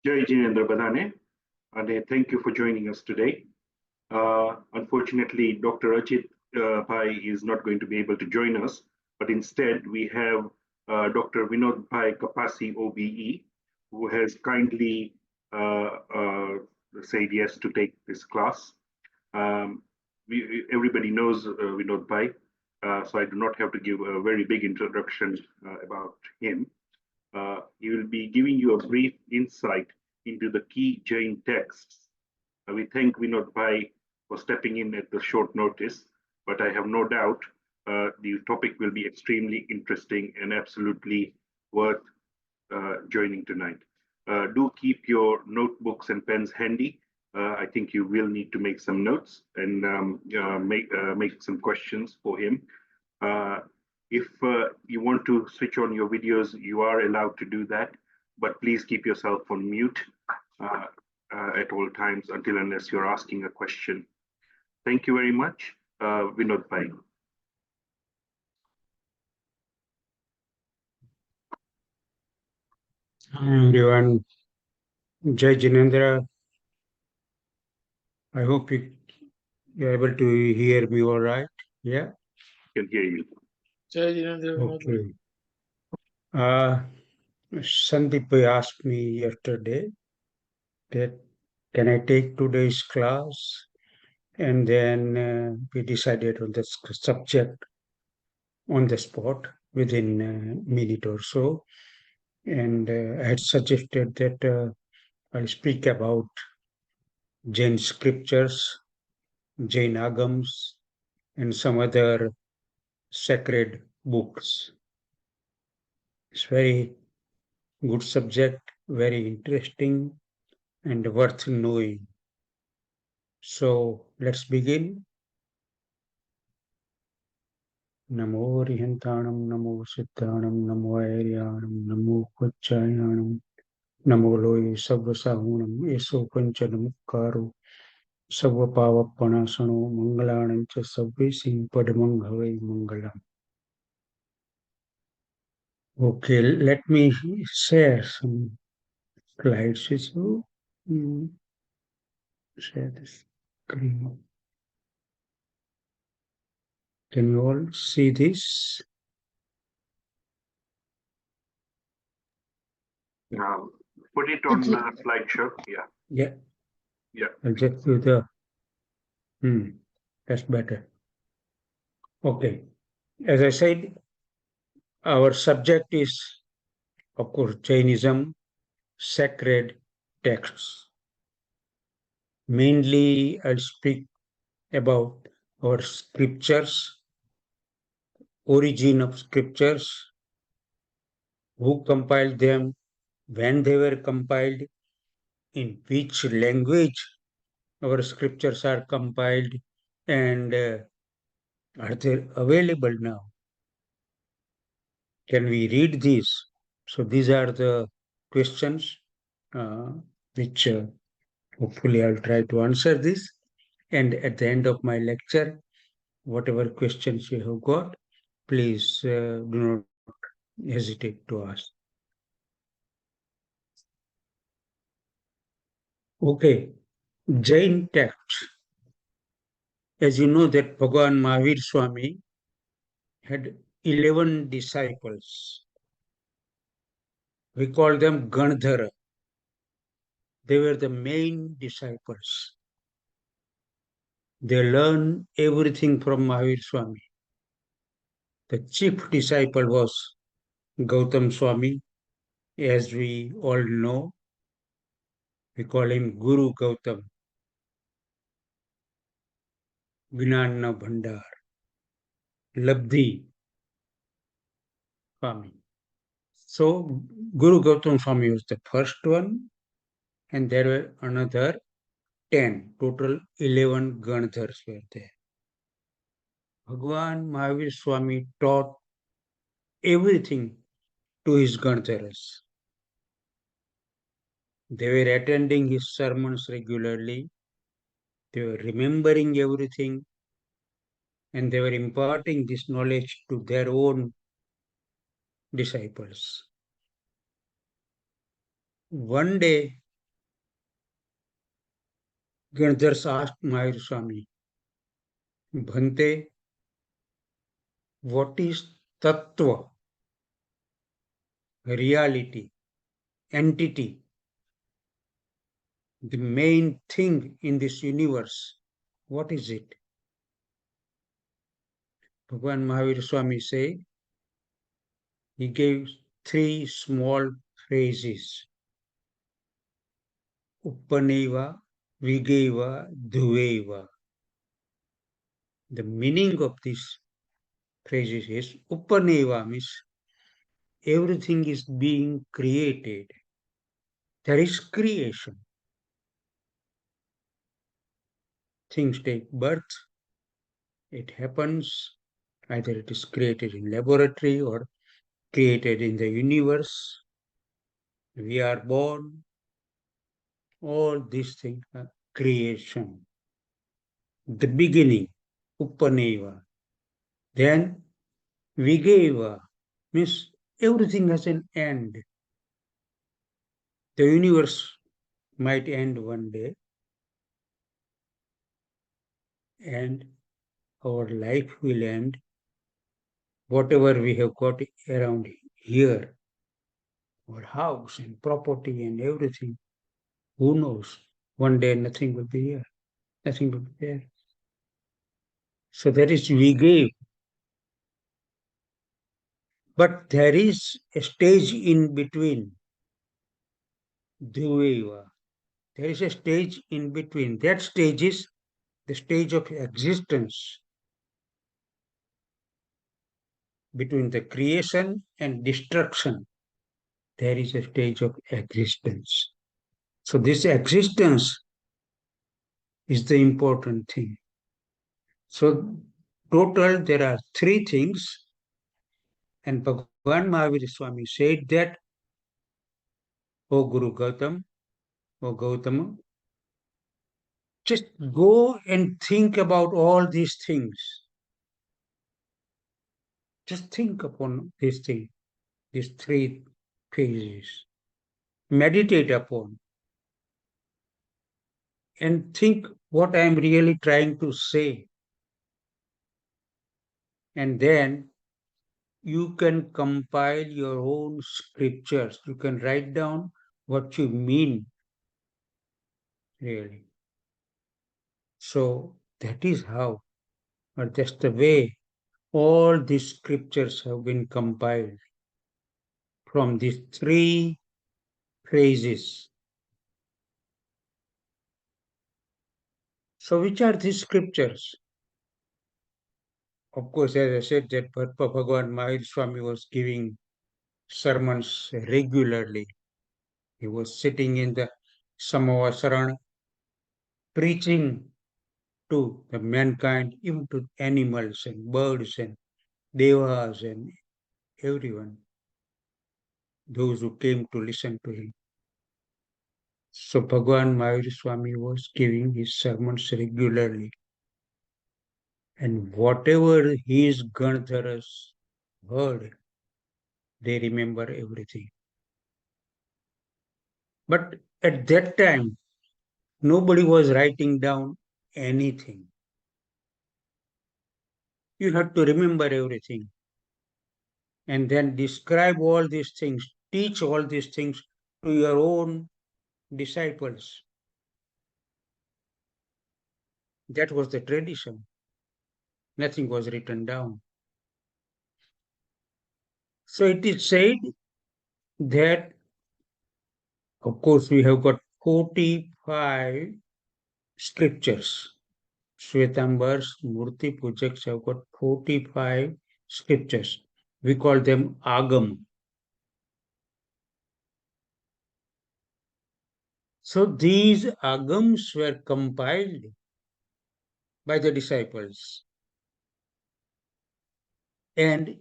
Jai Jinendra Badane, and thank you for joining us today. Unfortunately, Dr. Ajit Bhai is not going to be able to join us, but instead we have Dr. Vinodbhai Kapashi OBE, who has kindly said yes to take this class. Everybody knows Vinodbhai, so I do not have to give a very big introduction about him. He will be giving you a brief insight into the key Jain texts. We thank Vinodbhai for stepping in at the short notice, but I have no doubt the topic will be extremely interesting and absolutely worth joining tonight. Do keep your notebooks and pens handy. I think you will need to make some notes and make some questions for him. If you want to switch on your videos, you are allowed to do that, but please keep yourself on mute at all times until unless you're asking a question. Thank you very much, Vinodbhai. Hi everyone, Jai Jinendra. I hope you're able to hear me all right. Yeah? I can hear you. Jai Jinendra. Okay. Sandeep asked me yesterday that can I take today's class? And then we decided on the subject on the spot within a minute or so. And I had suggested that I'll speak about Jain scriptures, Jain agams, and some other sacred books. It's very good subject, very interesting, and worth knowing. So let's begin. Namo Rihantanam, Namo Siddhanam, Namo Airyanam, Namo Vachayanam, Namo Loye Savvasahunam, Eso Panchanamukkaru, Savvapavapanasano, Mangalanam cha Savvesing Padamanghavai Mangalam. Okay, let me share some slides with you. Share this screen. Can you all see this? Put it on slideshow. Yeah. Yeah. Yeah. I'll just do the. That's better. Okay. As I said, our subject is of course, Jainism, sacred texts. Mainly, I'll speak about our scriptures, origin of scriptures, who compiled them, when they were compiled, in which language our scriptures are compiled, and are they available now? Can we read these? So these are the questions which hopefully I'll try to answer this. And at the end of my lecture, whatever questions you have got, please do not hesitate to ask. Okay, Jain text. As you know that Bhagavan Mahavir Swami had 11 disciples. We call them Gandhara. They were the main disciples. They learned everything from Mahavir Swami. The chief disciple was Gautam Swami, as we all know. We call him Guru Gautam, Gnana Bhandar, Labdhi Swami. So Guru Gautam Swami was the first one, and there were another 10, total 11 Gandhars were there. Bhagwan Mahavir Swami taught everything to his Gandharas. They were attending his sermons regularly, they were remembering everything, and they were imparting this knowledge to their own disciples. One day, Gandhars asked Mahavir Swami, Bhante, what is Tattva, reality, entity, the main thing in this universe? What is it? Bhagwan Mahavir Swami said, he gave 3 small phrases. Uppaneva, Vigeva, Dhuveva. The meaning of these phrases is Uppaneva means everything is being created. There is creation. Things take birth. It happens. Either it is created in laboratory or created in the universe. We are born. All these things are creation. The beginning, Uppaneva. Then Vigeva means everything has an end. The universe might end one day, and our life will end. Whatever we have got around here, our house and property and everything, who knows? One day nothing will be here, nothing will be there. So that is we gave. But there is a stage in between. Dhuveva. There is a stage in between. That stage is the stage of existence, between the creation and destruction. There is a stage of existence. So this existence is the important thing. So total there are 3 things, and Bhagavan Mahavir Swami said that, O Guru Gautam, O Gautama, just go and think about all these things. Just think upon these things, these 3 phases. Meditate upon and think what I am really trying to say. And then you can compile your own scriptures. You can write down what you mean, really. So that is how, or that's the way, all these scriptures have been compiled. from these three phrases. So which are these scriptures? Of course, as I said, that Bhagavan Mahavir Swami was giving sermons regularly. He was sitting in the Samavasaran, preaching to the mankind, even to animals and birds and devas and everyone, those who came to listen to him. So Bhagavan Mahavir Swami was giving his sermons regularly. And whatever his Gandharas heard, they remember everything. But at that time, nobody was writing down anything. You had to remember everything and then describe all these things, teach all these things to your own disciples. That was the tradition. Nothing was written down. So it is said that, of course, we have got 45 scriptures. Shvetambars, Murti Pujaks have got 45 scriptures. We call them Agam. So these Agams were compiled by the disciples. And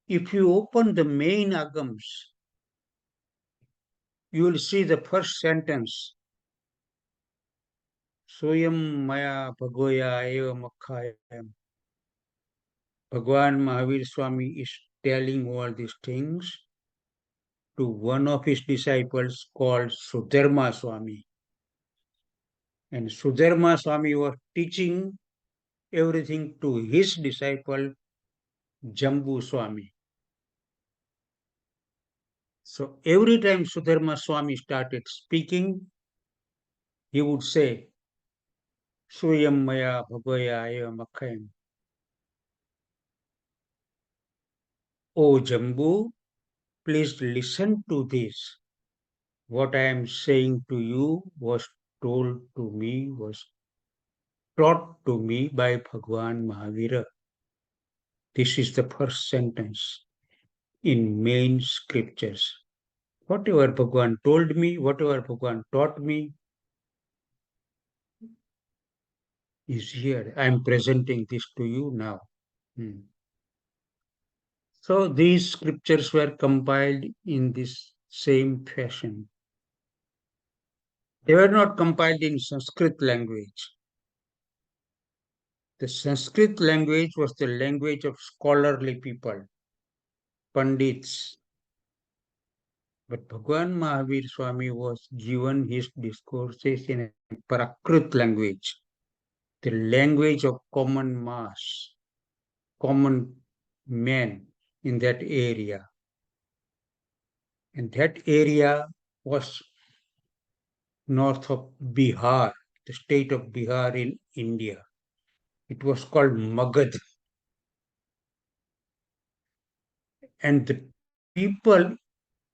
if you open the main Agams, you will see the first sentence. Soyam Maya Bhagoya Eva Makhayam. Bhagwan Mahavir Swami is telling all these things to one of his disciples called Sudharma Swami. And Sudharma Swami was teaching everything to his disciple Jambu Swami. So every time Sudharma Swami started speaking, he would say, Suyam Maya Bhagaya Eva Makhayam. O Jambu, please listen to this. What I am saying to you was told to me, was taught to me by Bhagwan Mahavira. This is the first sentence in main scriptures. Whatever Bhagwan told me, whatever Bhagwan taught me is here. I am presenting this to you now. So these scriptures were compiled in this same fashion. They were not compiled in Sanskrit language. The Sanskrit language was the language of scholarly people, Pandits. But Bhagwan Mahavir Swami was given his discourses in a Prakrit language, the language of common mass, common men in that area. And that area was north of Bihar, the state of Bihar in India. It was called Magad. And the people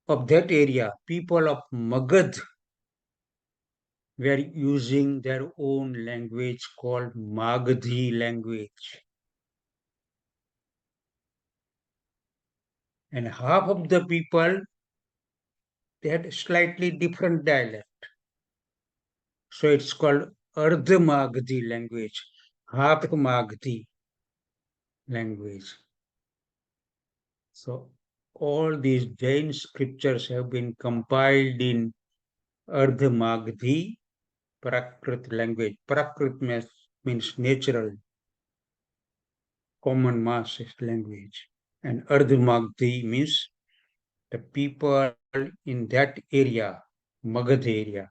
of that area, people of Magad, were using their own language called Magadhi language. And half of the people, they had slightly different dialect. So it's called Ardha Magadhi language, half Magadhi language. So all these Jain scriptures have been compiled in Ardha Magadhi Prakrit language. Prakrit means natural, common masses language. And Ardha Magadhi means the people in that area, Magad area,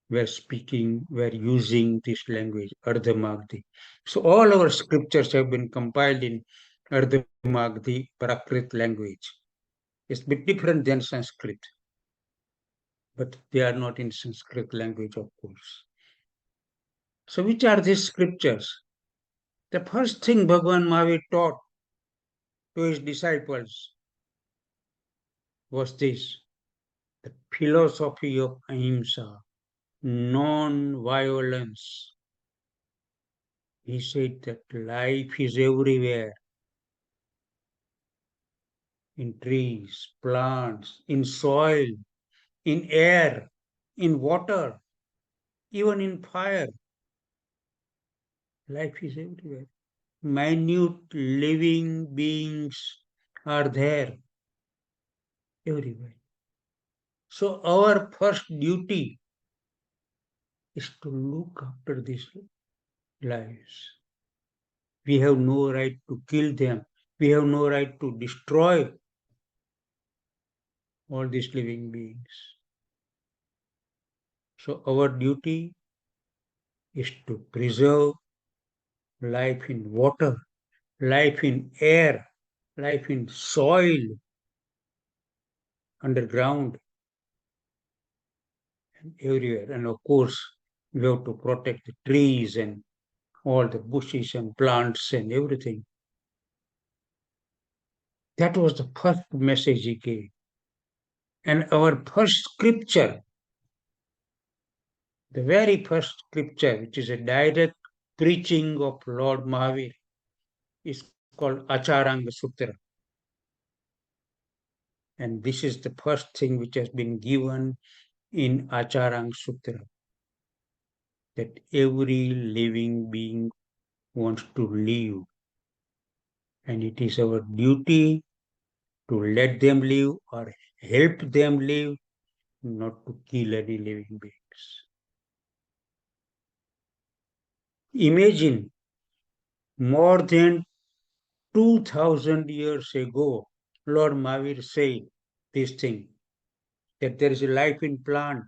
were using this language, Ardha Magadhi. So all our scriptures have been compiled in Ardha Magadhi Prakrit language. It's a bit different than Sanskrit, but they are not in Sanskrit language, of course. So which are these scriptures? The first thing Bhagavan Mahavir taught to his disciples was this: the philosophy of ahimsa, non-violence. He said that life is everywhere, in trees, plants, in soil, in air, in water, even in fire. Life is everywhere. Minute living beings are there everywhere. So our first duty is to look after these lives. We have no right to kill them. We have no right to destroy all these living beings. So our duty is to preserve life in water, life in air, life in soil, underground, and everywhere. And of course, we have to protect the trees and all the bushes and plants and everything. That was the first message he gave. And our first scripture, the very first scripture, which is a direct preaching of Lord Mahavir, is called Acharanga Sutra. And this is the first thing which has been given in Acharanga Sutra, that every living being wants to live. And it is our duty to let them live or help them live, not to kill any living beings. Imagine, more than 2000 years ago, Lord Mahavir said this thing, that there is a life in plant,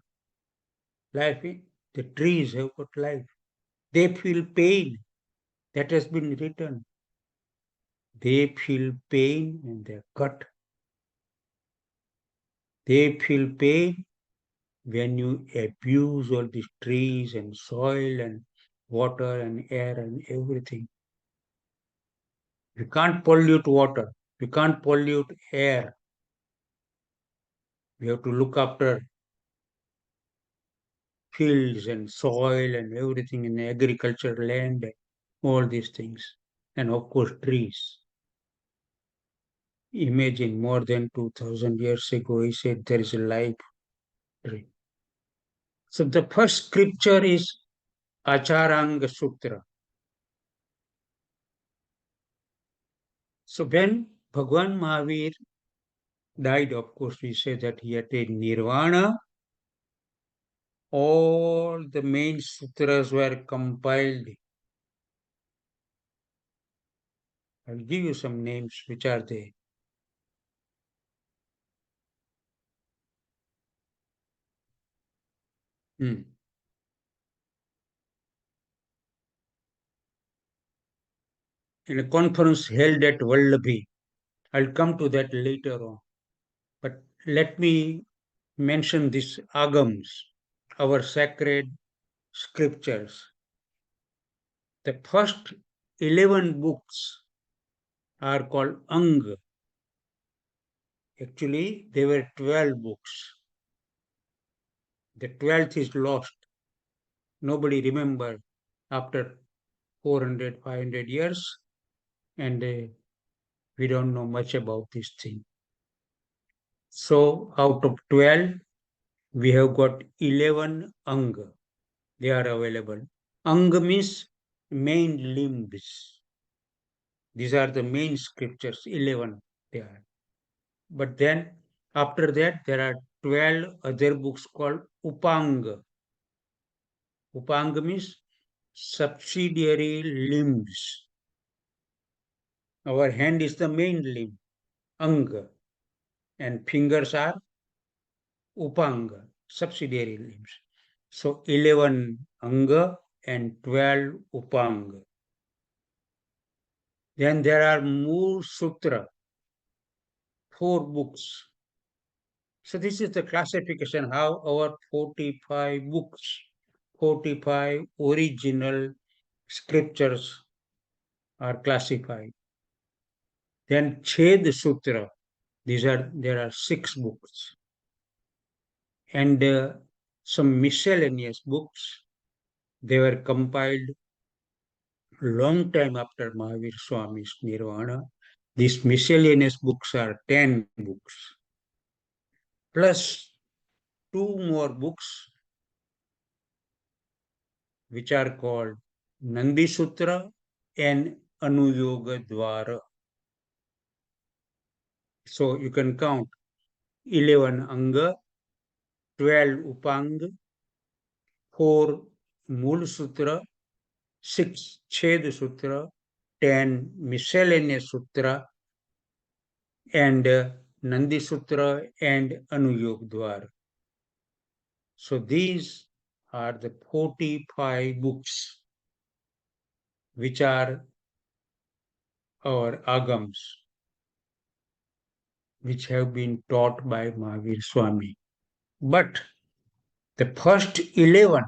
life in the trees have got life. They feel pain. That has been written. They feel pain when they are cut. They feel pain when you abuse all these trees and soil and water and air and everything. You can't pollute water. You can't pollute air. We have to look after fields and soil and everything in agriculture, land, all these things. And of course, trees. Imagine, more than 2000 years ago, he said there is a life tree. So the first scripture is Acharanga Sutra. So when Bhagwan Mahavir died, of course, we say that he attained nirvana. All the main sutras were compiled. I'll give you some names, which are they. In a conference held at Vallabhi. I'll come to that later on. But let me mention these agams, our sacred scriptures. The first 11 books are called Ang. Actually, there were 12 books. The 12th is lost. Nobody remembered after 400, 500 years, and we don't know much about this thing. So out of 12, we have got 11 Anga. They are available. Anga means main limbs. These are the main scriptures, 11 they are. But then after that, there are 12 other books called Upanga. Upanga means subsidiary limbs. Our hand is the main limb, Anga, and fingers are Upanga, subsidiary limbs. So 11 Anga and 12 Upanga. Then there are Mool Sutra, 4 books. So this is the classification how our 45 books, 45 original scriptures are classified. Then Ched Sutra, There are 6 books, and some miscellaneous books. They were compiled long time after Mahavir Swami's Nirvana. These miscellaneous books are 10 books, plus 2 more books, which are called Nandi Sutra and Anuyoga Dwara. So you can count 11 Anga, 12 Upanga, 4 Mool Sutra, 6 Chhed Sutra, 10 Miscellaneous Sutra, and Nandi Sutra and Anuyog Dwara. So these are the 45 books which are our agams, which have been taught by Mahavir Swami. But the first 11,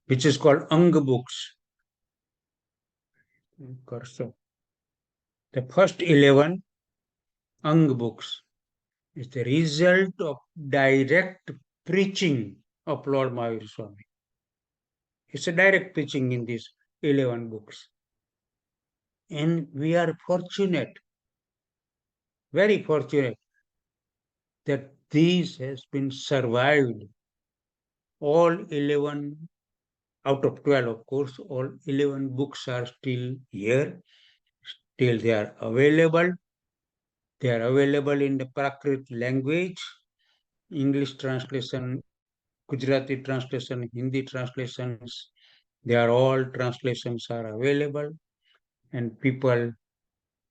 which is called Anga books, the first 11 Anga books is the result of direct preaching of Lord Mahavir Swami. It's a direct preaching in these 11 books. And we are fortunate, very fortunate, that these has been survived. All 11 out of 12, of course, all 11 books are still here, still they are available. They are available in the Prakrit language, English translation, Gujarati translation, Hindi translations. They are all translations are available, and people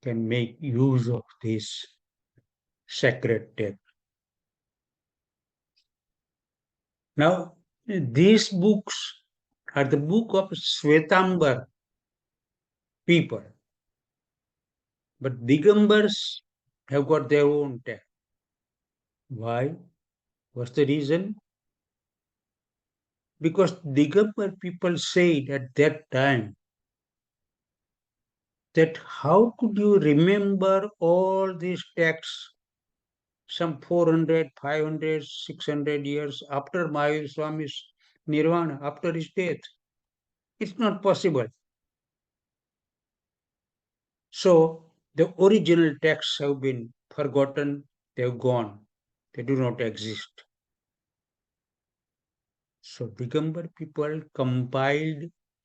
can make use of this sacred text. Now, these books are the book of Svetambar people, but Digambars have got their own text. Why? What's the reason? Because Digambar people said at that time that how could you remember all these texts some 400, 500, 600 years after Mahavir Swami's Nirvana, after his death? It's not possible. So the original texts have been forgotten, they've gone, they do not exist. So Digambar people compiled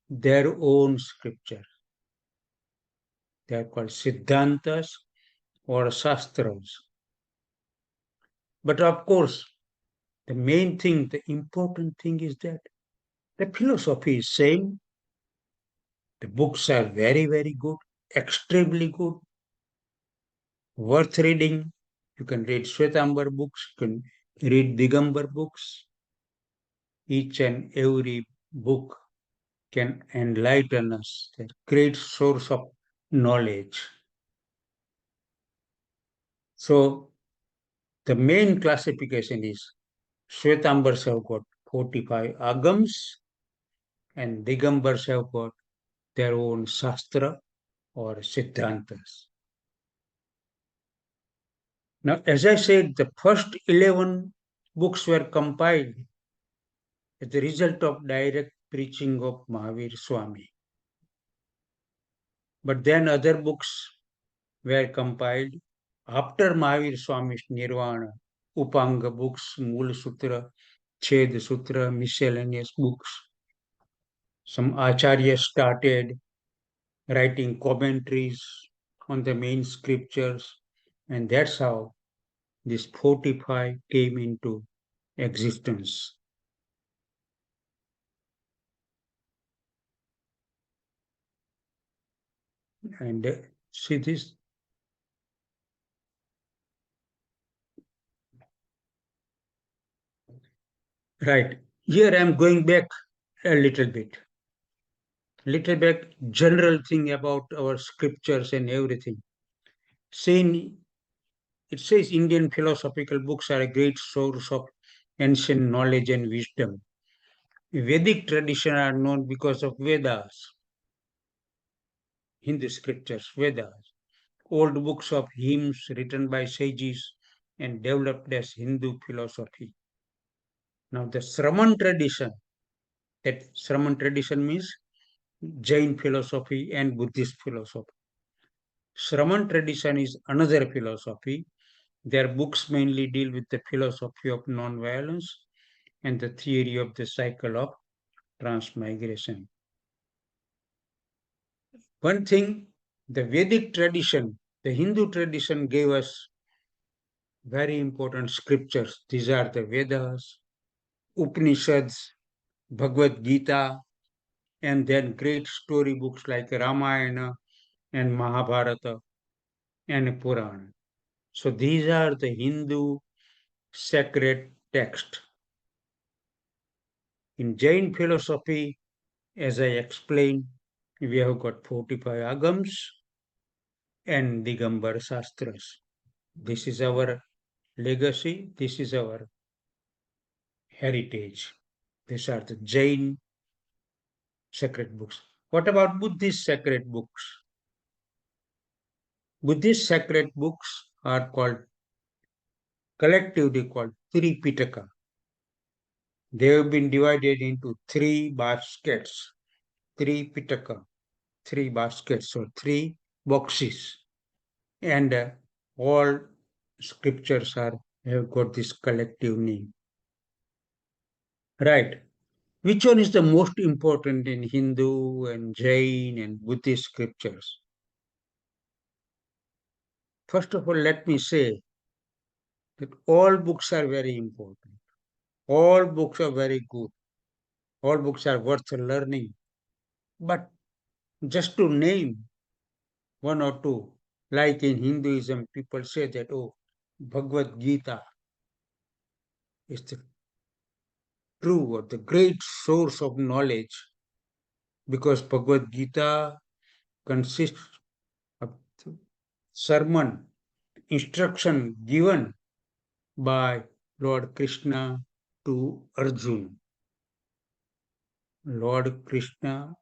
their own scripture. They are called Siddhantas or Shastras. But of course, the main thing, the important thing is that the philosophy is same. The books are very, very good, extremely good, worth reading. You can read Shwetambar books, you can read Digambar books. Each and every book can enlighten us, a great source of knowledge. So the main classification is Shwetambars have got 45 agams and Digambars have got their own Shastra or Siddhantas. Now, as I said, the first 11 books were compiled as the result of direct preaching of Mahavir Swami. But then other books were compiled after Mahavir Swami's Nirvana, Upanga books, Mool Sutra, Chhed Sutra, miscellaneous books. Some acharyas started writing commentaries on the main scriptures, and that's how this 45 came into existence. And see this. Right. Here I'm going back a little bit. Little bit general thing about our scriptures and everything. Saying it says Indian philosophical books are a great source of ancient knowledge and wisdom. Vedic tradition are known because of Vedas, Hindu scriptures, Vedas. old books of hymns written by sages and developed as Hindu philosophy. Now, the Shraman tradition means Jain philosophy and Buddhist philosophy. Shraman tradition is another philosophy. Their books mainly deal with the philosophy of non-violence and the theory of the cycle of transmigration. One thing, the Vedic tradition, the Hindu tradition gave us very important scriptures. These are the Vedas, Upanishads, Bhagavad Gita, and then great story books like Ramayana and Mahabharata and Purana. So these are the Hindu sacred texts. In Jain philosophy, as I explained, we have got 45 agams and Digambar Shastras. This is our legacy, this is our heritage. These are the Jain sacred books. What about Buddhist sacred books? Buddhist sacred books are collectively called Tripitaka. They have been divided into three baskets, Tripitaka, three baskets or three boxes. And all scriptures have got this collective name. Right. Which one is the most important in Hindu and Jain and Buddhist scriptures? First of all, let me say that all books are very important. All books are very good. All books are worth learning. But just to name one or two, like in Hinduism, people say that, oh, Bhagavad Gita is the true or the great source of knowledge because Bhagavad Gita consists of sermon, instruction given by Lord Krishna to Arjuna. Lord Krishna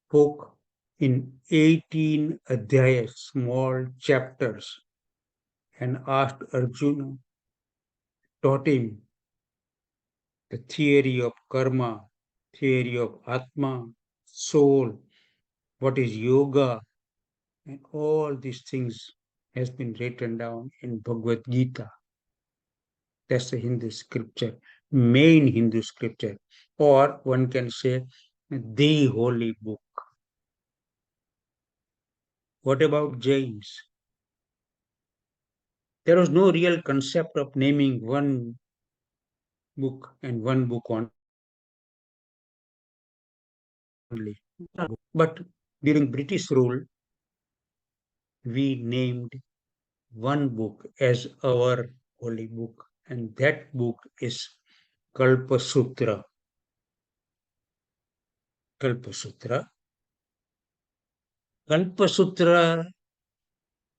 spoke in 18 adhyayas, small chapters, and asked Arjuna, taught him the theory of karma, theory of Atma, soul, what is yoga, and all these things has been written down in Bhagavad Gita. That's the Hindu scripture, main Hindu scripture, or one can say the holy book. What about Jains? There was no real concept of naming one book and one book only. But during British rule, we named one book as our holy book, and that book is Kalpa Sutra. Kalpa Sutra. Kalpa Sutra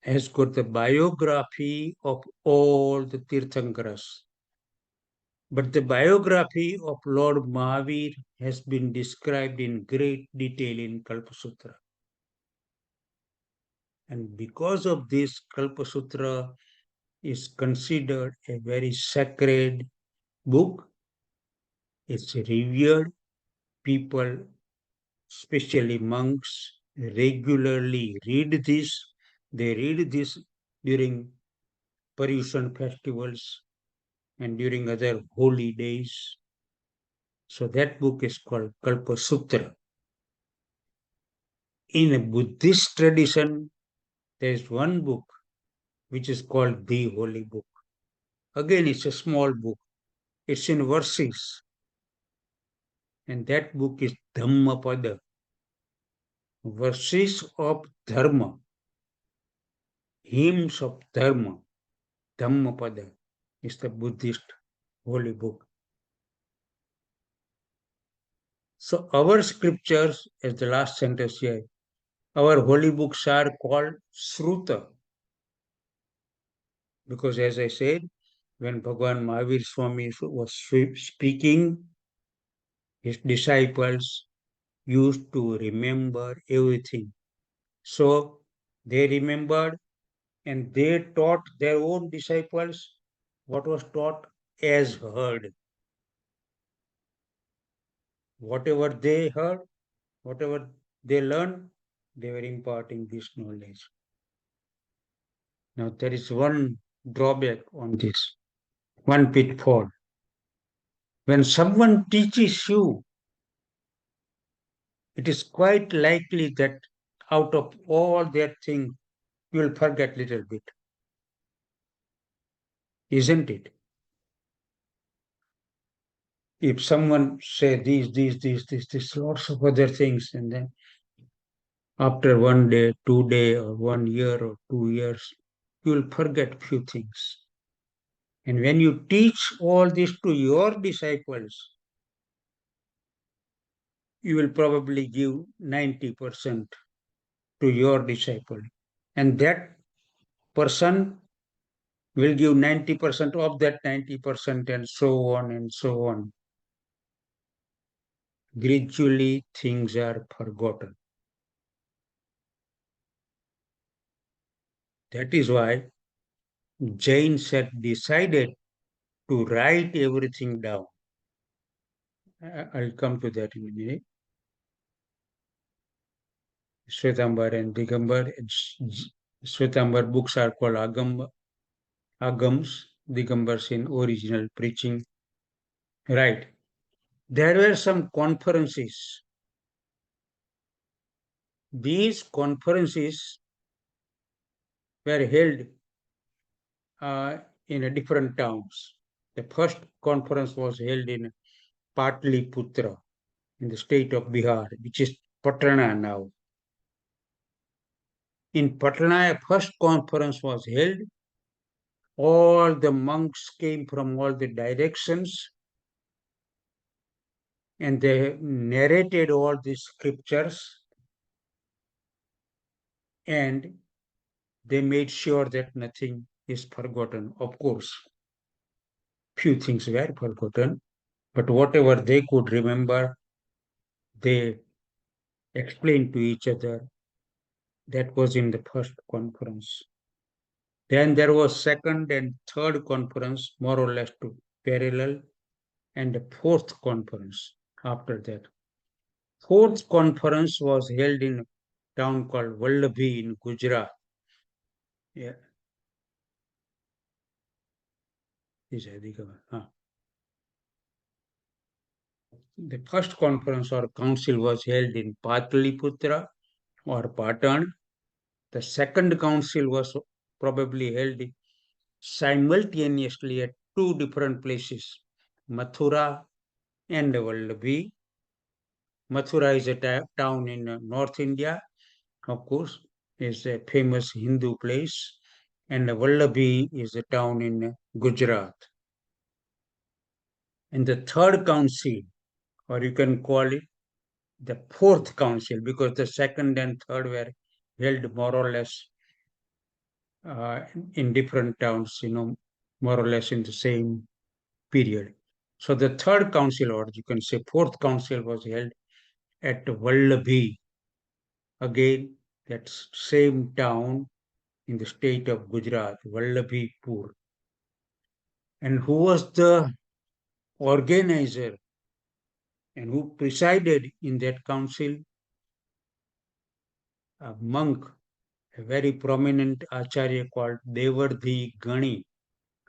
has got the biography of all the Tirthankaras. But the biography of Lord Mahavir has been described in great detail in Kalpa Sutra. And because of this, Kalpa Sutra is considered a very sacred book. It's revered. People, especially monks, regularly read this. They read this during Paryushan festivals and during other holy days. So that book is called Kalpa Sutra. In a Buddhist tradition, there is one book which is called the Holy Book. Again, it's a small book. It's in verses. And that book is Dhammapada. Verses of Dharma. Hymns of Dharma. Dhammapada is the Buddhist holy book. So our scriptures, as the last sentence here, our holy books are called Sruta. Because as I said, when Bhagavan Mahavir Swami was speaking, his disciples used to remember everything. So they remembered and they taught their own disciples what was taught as heard. Whatever they heard, whatever they learned, they were imparting this knowledge. Now, there is one drawback on this, one pitfall. When someone teaches you, it is quite likely that out of all their things, you will forget little bit, isn't it? If someone say these, lots of other things, and then after 1 day, 2 day, or 1 year or 2 years, you will forget few things. And when you teach all this to your disciples, you will probably give 90% to your disciple. And that person will give 90% of that 90%, and so on and so on. Gradually, things are forgotten. That is why Jains had decided to write everything down. I'll come to that in a minute. Shwetambar and Digambar. Shwetambar books are called Agams, Digambars in original preaching. Right. There were some conferences. These conferences were held in different towns. The first conference was held in Patliputra in the state of Bihar, which is Patna now. In Patna, a first conference was held. All the monks came from all the directions and they narrated all these scriptures and they made sure that nothing is forgotten. Of course, few things were forgotten, but whatever they could remember, they explained to each other. That was in the first conference. Then there was second and third conference, more or less to parallel, and the fourth conference after that. Fourth conference was held in a town called Vallabhi in Gujarat. Yeah. The first conference or council was held in Pataliputra or Patan. The second council was probably held simultaneously at two different places, Mathura and Vallabhi. Mathura is a town in North India, of course, is a famous Hindu place, and Vallabhi is a town in Gujarat. And the third council, or you can call it the fourth council, because the second and third were held more or less in different towns, more or less in the same period. So the third council, or you can say fourth council, was held at Vallabhi. Again, that same town in the state of Gujarat, Vallabhipur. And who was the organizer and who presided in that council? A monk, a very prominent acharya called Devardhi Gani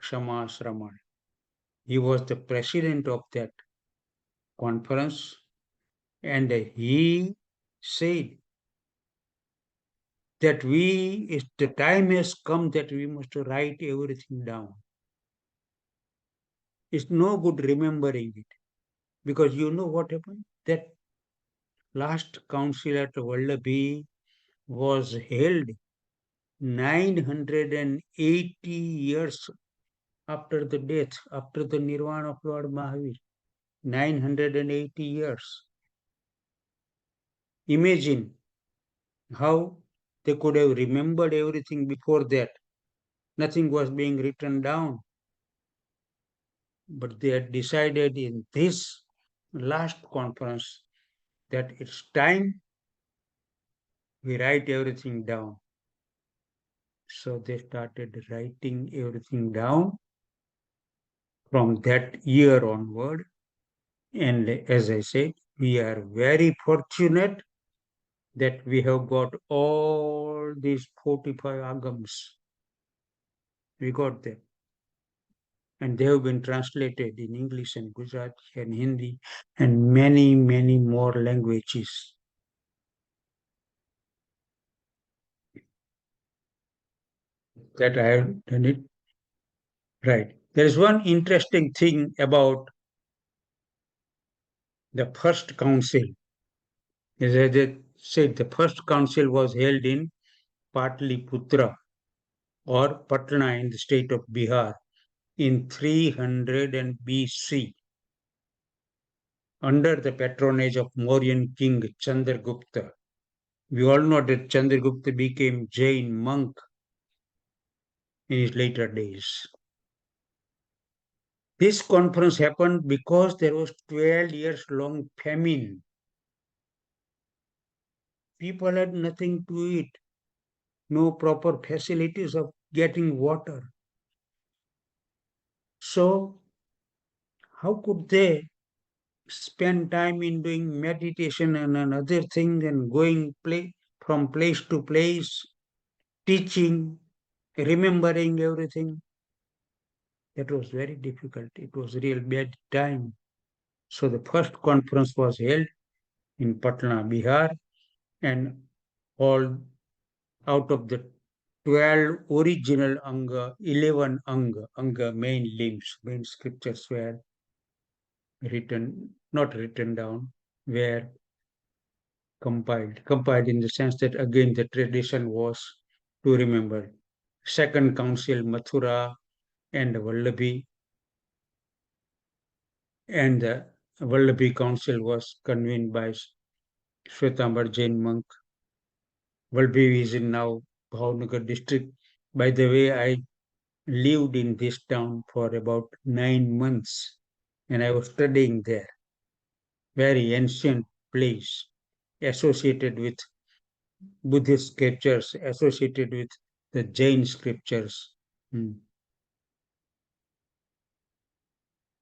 Kshamasraman. He was the president of that conference, and he said that the time has come that we must write everything down. It's no good remembering it, because you know what happened? That last council at Vallabhi was held 980 years after the death, after the nirvana of Lord Mahavir. 980 years. Imagine how they could have remembered everything before that. Nothing was being written down. But they had decided in this last conference that it's time we write everything down. So they started writing everything down from that year onward. And as I said, we are very fortunate that we have got all these 45 agams. We got them. And they have been translated in English and Gujarati and Hindi and many, many more languages. That I have done it right. There is one interesting thing about the first council. As I said, the first council was held in Patliputra or Patna in the state of Bihar in 300 and BC under the patronage of Mauryan king Chandragupta. We all know that Chandragupta became Jain monk in his later days. This conference happened because there was 12 years long famine. People had nothing to eat, no proper facilities of getting water. So, how could they spend time in doing meditation and another thing and going from place to place, teaching, remembering everything? That was very difficult. It was a real bad time. So the first conference was held in Patna, Bihar, and all out of the 12 original Anga, 11 Anga main limbs, main scriptures were written, not written down, were compiled. Compiled in the sense that again the tradition was to remember. Second Council, Mathura and Vallabhi, and the Vallabhi Council was convened by Shwetambar Jain monk. Vallabhi is in now Bhavnagar district. By the way, I lived in this town for about 9 months and I was studying there. Very ancient place associated with Buddhist scriptures, associated with the Jain scriptures.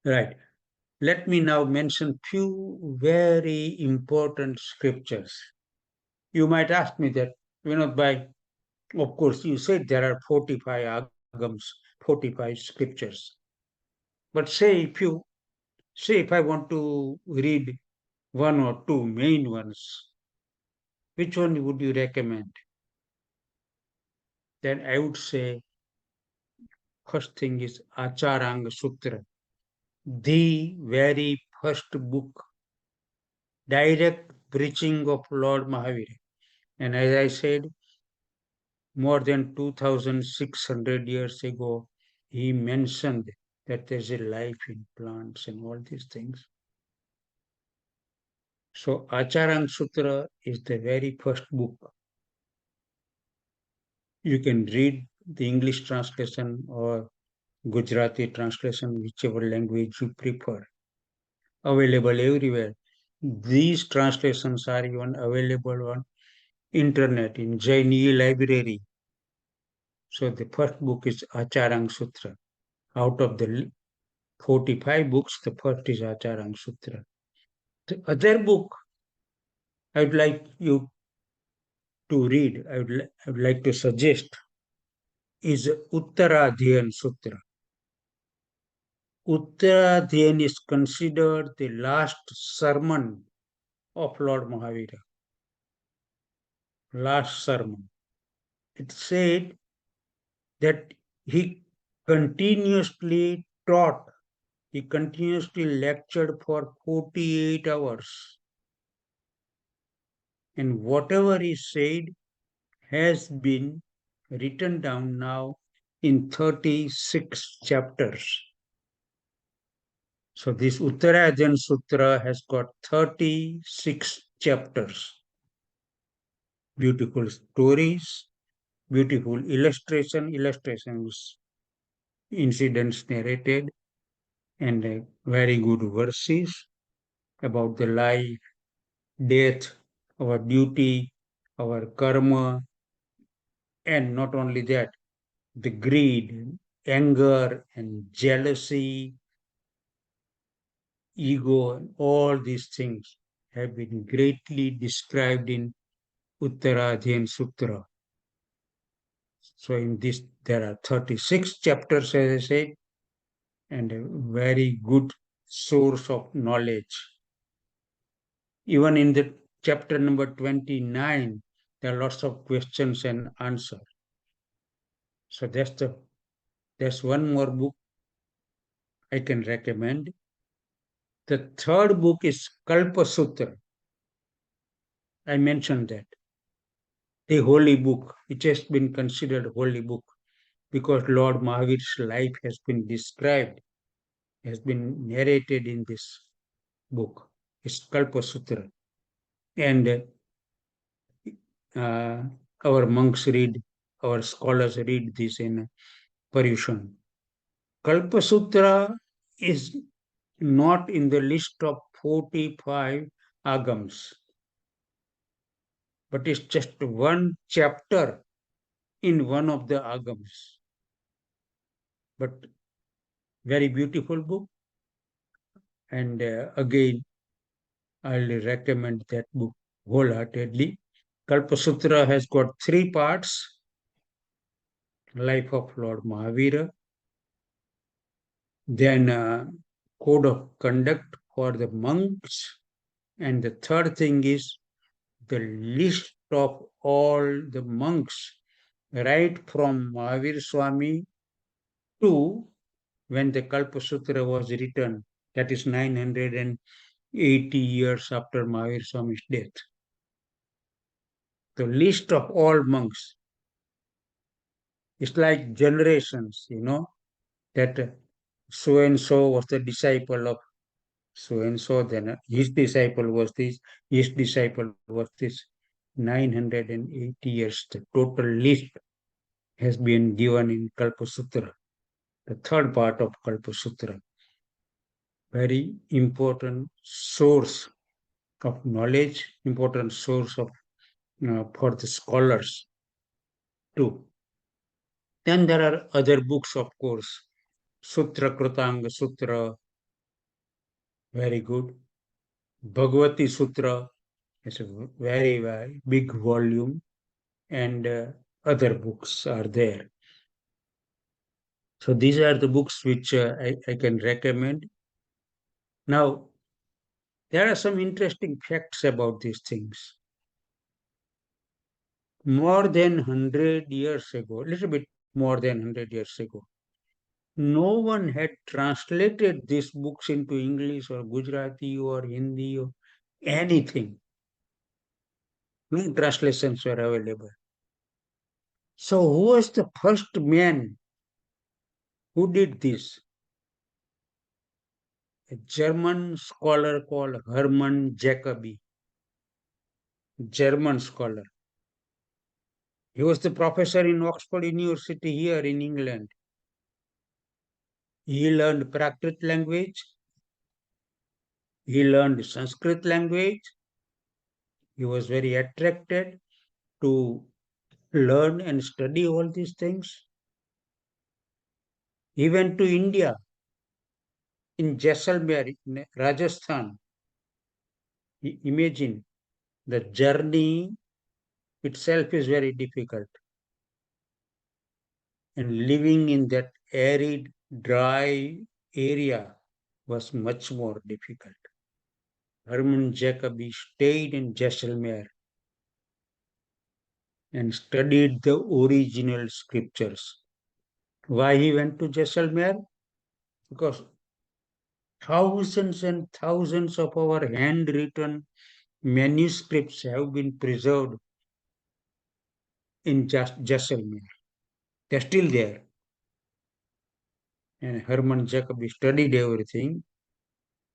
Right. Let me now mention few very important scriptures. You might ask me that, Vinodbhai, of course, you said there are 45 agams, 45 scriptures. But say if I want to read one or two main ones, which one would you recommend? Then I would say first thing is Acharanga Sutra, the very first book, direct preaching of Lord Mahavira. And as I said, more than 2,600 years ago, he mentioned that there's a life in plants and all these things. So Acharang Sutra is the very first book. You can read the English translation or Gujarati translation, whichever language you prefer. Available everywhere. These translations are even available on internet in Jain library. So the first book is Acharang Sutra. Out of the 45 books, the first is Acharang Sutra. The other book I would like you to read, I would like to suggest is Uttaradhyan Sutra. Uttaradhyan is considered the last sermon of Lord Mahavira. Last sermon. It said that he continuously taught, he continuously lectured for 48 hours. And whatever he said has been written down now in 36 chapters. So this Uttarajan Sutra has got 36 chapters. Beautiful stories, beautiful illustrations, incidents narrated, and very good verses about the life, death, our duty, our karma, and not only that, the greed, anger, and jealousy, ego, and all these things have been greatly described in Uttaradhyan Sutra. So in this, there are 36 chapters, as I said, and a very good source of knowledge. Even in the chapter number 29, there are lots of questions and answers. So that's one more book I can recommend. The third book is Kalpa Sutra. I mentioned that. The holy book, which has been considered holy book because Lord Mahavir's life has been described, has been narrated in this book. It's Kalpa Sutra. And our monks read, our scholars read this in Paryushan. Kalpa Sutra is not in the list of 45 agams, but it's just one chapter in one of the agams. But very beautiful book. And again, I'll recommend that book wholeheartedly. Kalpa Sutra has got 3 parts: Life of Lord Mahavira, then Code of Conduct for the monks, and the third thing is the list of all the monks, right from Mahavir Swami to when the Kalpa Sutra was written, that is 980 years after Mahavir Swami's death. The list of all monks is like generations, that so and so was the disciple of so and so, then his disciple was this, his disciple was this. 980 years, the total list has been given in Kalpa Sutra, the third part of Kalpa Sutra. Very important source of knowledge, important source of for the scholars too. Then there are other books, of course. Sutra Krutanga Sutra, very good. Bhagavati Sutra is a very, very big volume, and other books are there. So these are the books which I can recommend. Now, there are some interesting facts about these things. More than 100 years ago, a little bit more than 100 years ago, no one had translated these books into English or Gujarati or Hindi or anything. No translations were available. So who was the first man who did this? A German scholar called Hermann Jacobi. German scholar. He was the professor in Oxford University here in England. He learned Prakrit language. He learned Sanskrit language. He was very attracted to learn and study all these things. He went to India, in Jaisalmer, in Rajasthan. Imagine, the journey itself is very difficult. And living in that arid, dry area was much more difficult. Hermann Jacobi stayed in Jaisalmer and studied the original scriptures. Why he went to Jaisalmer? Because thousands and thousands of our handwritten manuscripts have been preserved in Jaisalmer. They're still there. And Hermann Jacobi studied everything,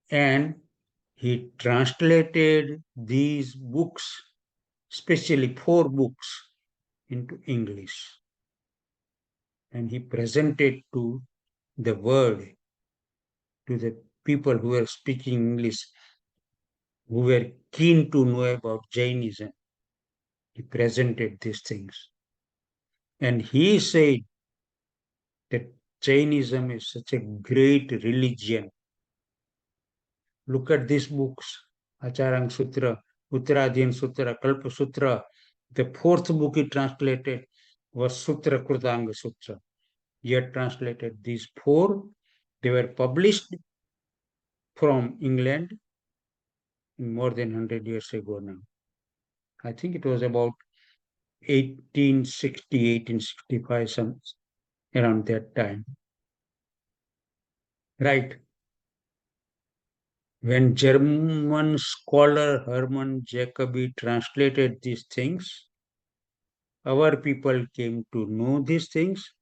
and he translated these books, especially 4 books, into English. And he presented to the world, to the people who were speaking English, who were keen to know about Jainism. He presented these things. And he said that Jainism is such a great religion. Look at these books, Acharang Sutra, Uttaradiyan Sutra, Kalpa Sutra. The fourth book he translated was Sutra Krutanga Sutra. He had translated these four. They were published from England more than 100 years ago now. I think it was about 1860, 1865, some around that time. Right. When German scholar Hermann Jacobi translated these things, our people came to know these things.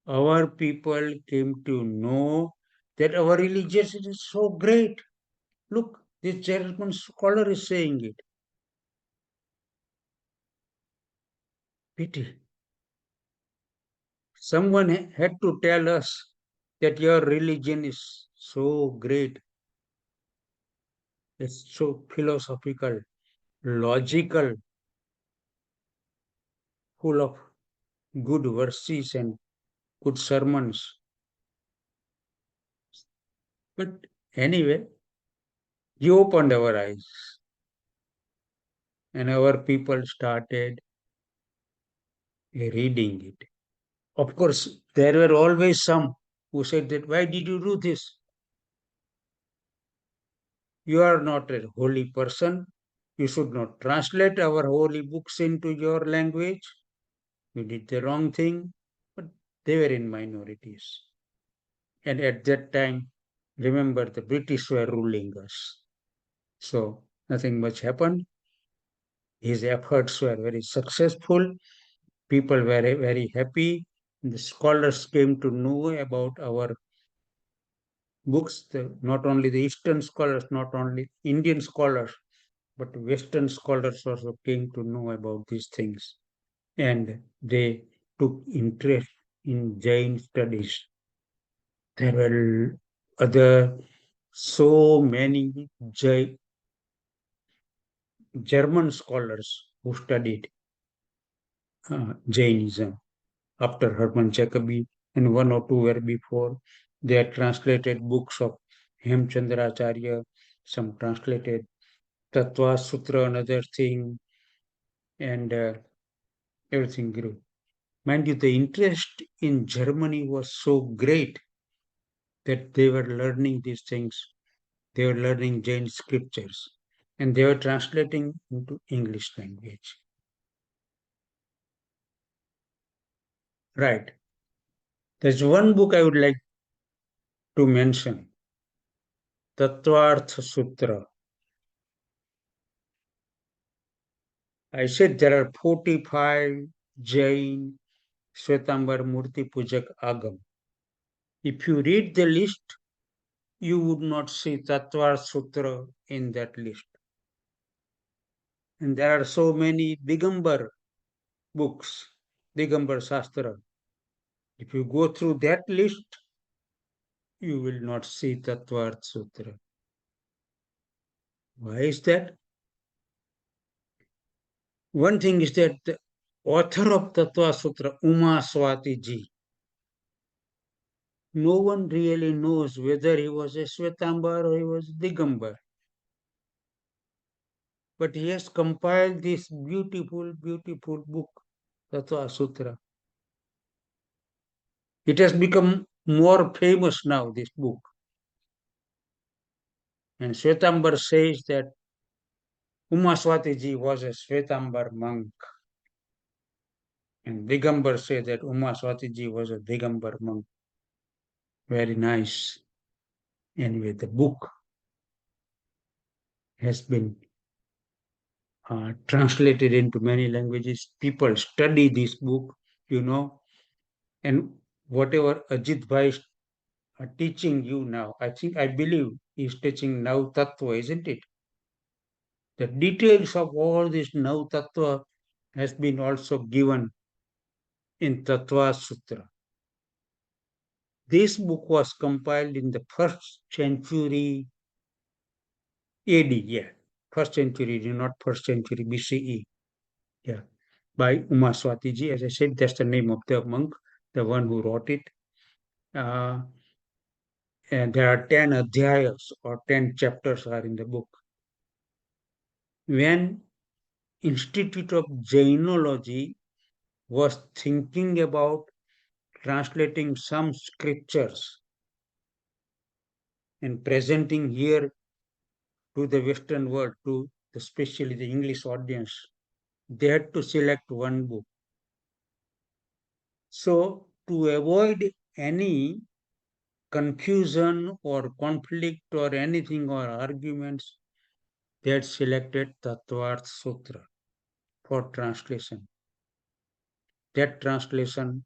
Our people came to know that our religion is so great. Look, this German scholar is saying it. Pity. Someone had to tell us that your religion is so great. It's so philosophical, logical, full of good verses and good sermons. But anyway, you opened our eyes and our people started reading it. Of course, there were always some who said that, why did you do this? You are not a holy person. You should not translate our holy books into your language. You did the wrong thing. But they were in minorities. And at that time, remember, the British were ruling us. So nothing much happened. His efforts were very successful. People were very happy. The scholars came to know about our books, not only the Eastern scholars, not only Indian scholars, but Western scholars also came to know about these things. And they took interest in Jain studies. There were other so many German scholars who studied Jainism after Hermann Jacobi, and one or two were before. They had translated books of Hemchandracharya, some translated Tattva Sutra, another thing, and everything grew. Mind you, the interest in Germany was so great that they were learning these things. They were learning Jain scriptures, and they were translating into English language. Right. There's one book I would like to mention, Tattvartha Sutra. I said there are 45 Jain Shwetambar Murti Pujak Agam. If you read the list, you would not see Tattvar Sutra in that list. And there are so many Digambar books, Digambar Shastra. If you go through that list, you will not see Tattvar Sutra. Why is that? One thing is that the author of Tattva Sutra, Uma Swati Ji, no one really knows whether he was a Shwetambar or he was Digambar. But he has compiled this beautiful, beautiful book, Tattva Sutra. It has become more famous now, this book. And Shwetambar says that Umaswati ji was a Shwetambar monk. And Digambar said that Umaswati ji was a Digambar monk. Very nice. Anyway, the book has been translated into many languages. People study this book, and whatever Ajit Bhai is teaching you now, I believe he's teaching now Tattva, isn't it? The details of all this now Tattva has been also given in Tattva Sutra. This book was compiled in the first century AD, yeah, first century, not first century BCE. Yeah, by Uma Swatiji. As I said, that's the name of the monk, the one who wrote it. And there are 10 adhyayas or 10 chapters are in the book. When Institute of Jainology was thinking about translating some scriptures and presenting here to the Western world, to especially the English audience, they had to select one book. So, to avoid any confusion or conflict or anything or arguments, they had selected Tattvarth Sutra for translation. That translation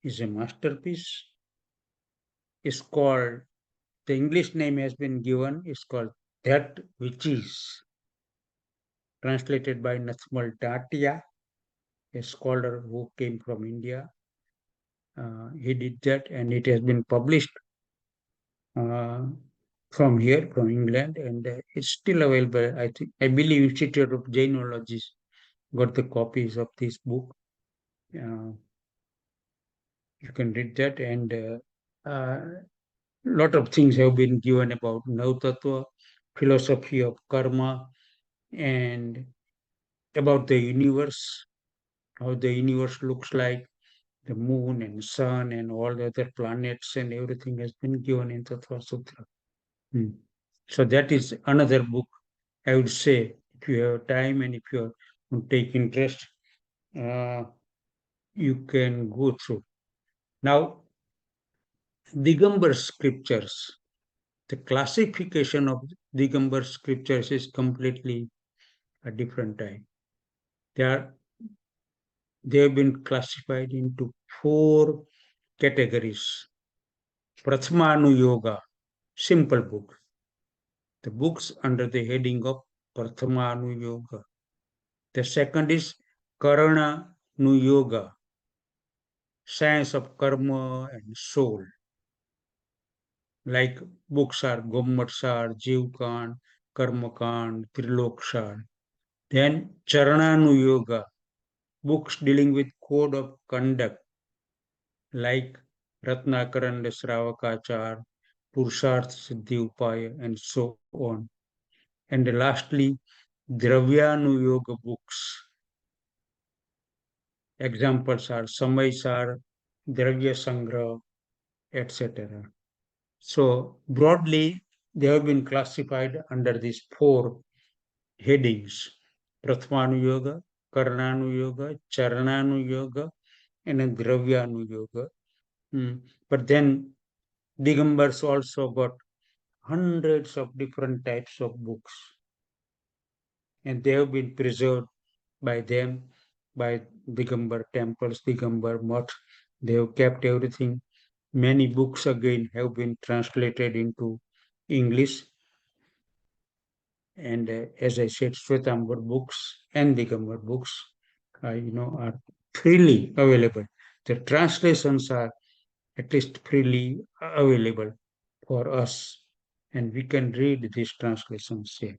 is a masterpiece. It's called, the English name has been given, it's called That Which Is, translated by Nathmal Tatia, a scholar who came from India. He did that, and it has been published from here, from England, and it's still available. I believe Institute of Jainology got the copies of this book. You can read that, and lot of things have been given about Nautattva, philosophy of karma, and about the universe, how the universe looks like, the moon and sun and all the other planets and everything has been given in Tattva Sutra. So that is another book. I would say, if you have time and if you take interest, you can go through. Now, Digambar scriptures, the classification of Digambar scriptures is completely a different type. They have been classified into 4 categories. Prathamanu Yoga, simple book. The books under the heading of Prathamanu Yoga. The second is Karana Nu Yoga, science of karma and soul. Like books are Gommatsar, Jivkan, Karmakan, Trilokshar. Then Charananu Yoga, books dealing with code of conduct, like Ratnakaranda Sravakachar, Purusharth Siddhi Upaya, and so on. And lastly, Dravyanu Yoga books. Examples are Samaysar, Dravya Sangra, etc. So broadly, they have been classified under these 4 headings: Prathamanu Yoga, Karananu Yoga, Charananu Yoga, and then Dravyanu Yoga. But then Digambars also got hundreds of different types of books, and they have been preserved by them, by Digambar temples, Digambar mutt. They have kept everything. Many books again have been translated into English. And as I said, Shwetambar books and Digambar books, are freely available. The translations are at least freely available for us, and we can read these translations here.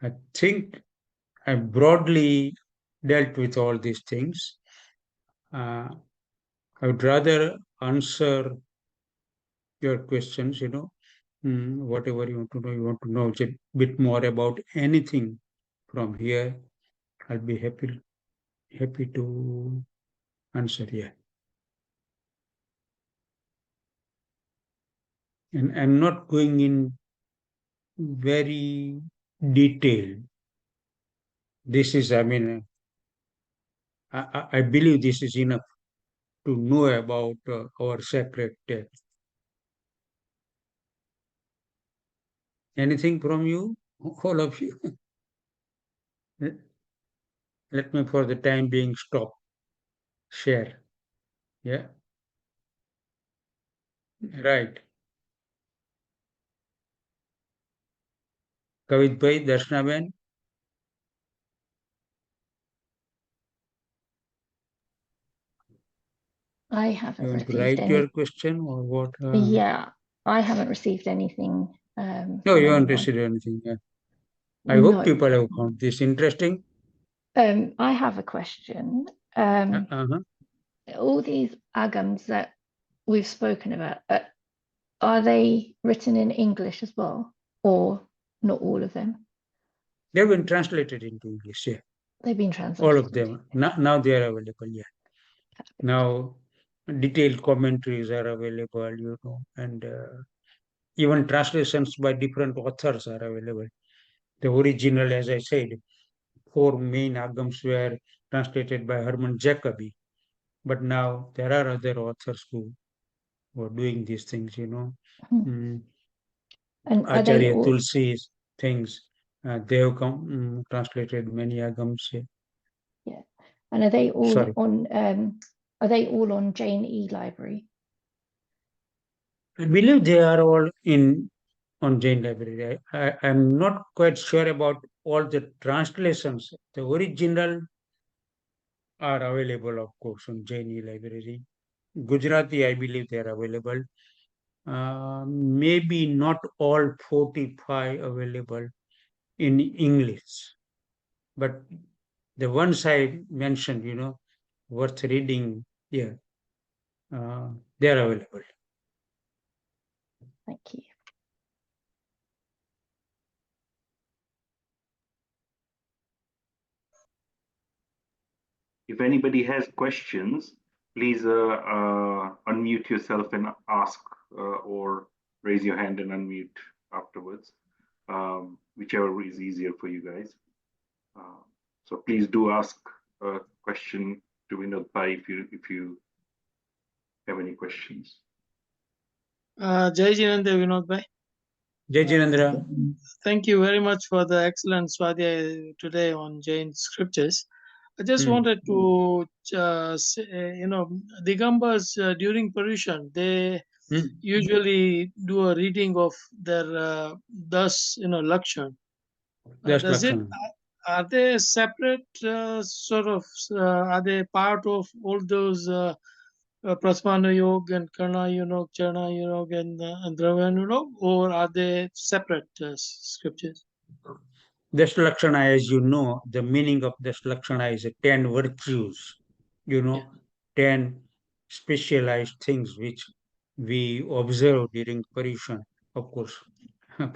I think I broadly dealt with all these things. I would rather answer your questions, whatever you want to know a bit more about anything from here. I'll be happy to answer. Yeah. And I'm not going in very detailed. This is, I believe this is enough to know about our sacred text. Anything from you, all of you? Let me, for the time being, stop. Share. Yeah. Right. Kavit bhai, Darshana ben. I haven't You want to received write any. your question or what? Yeah, I haven't received anything. No, from you haven't anyone. received anything. Yeah. I hope No. people have found this interesting. I have a question. Uh-huh. All these agams that we've spoken about, are they written in English as well, or not all of them? They've been translated into English. Yeah. They've been translated. All of them. Now they are available. Yeah. Now detailed commentaries are available, you know, and even translations by different authors are available. The original, as I said, 4 main agams were translated by Herman Jacobi, but now there are other authors who are doing these things, you know. And are they Acharya all, Tulsi's things, they have translated many agams. yeah, and are they all Sorry. on? Are they all on Jain e-library? I believe they are all on Jain Library. I'm not quite sure about all the translations. The original are available, of course, on Jain Library. Gujarati, I believe they are available. Maybe not all 45 available in English, but the ones I mentioned, you know, worth reading, yeah, they are available. Thank you. If anybody has questions, please unmute yourself and ask, or raise your hand and unmute afterwards, whichever is easier for you guys. So please do ask a question to Vinodbhai if you have any questions. Jai Jinendra Vinodbhai. Jai Jinendra. Thank you very much for the excellent Swadhyay today on Jain scriptures. I just wanted to, say, you know, Digambas during Parushan, they usually do a reading of their thus, you know, Lakshan. That's Does it? Lakshman. Are they separate? Sort of? Are they part of all those? Prasmana Yoga and Karna Yoga, Charna Yoga, and Dravana Yoga, or are they separate scriptures? Dasha Lakshana, as you know, the meaning of Dasha Lakshana is 10 virtues, you know, 10 specialized things which we observe during Parishan, of course.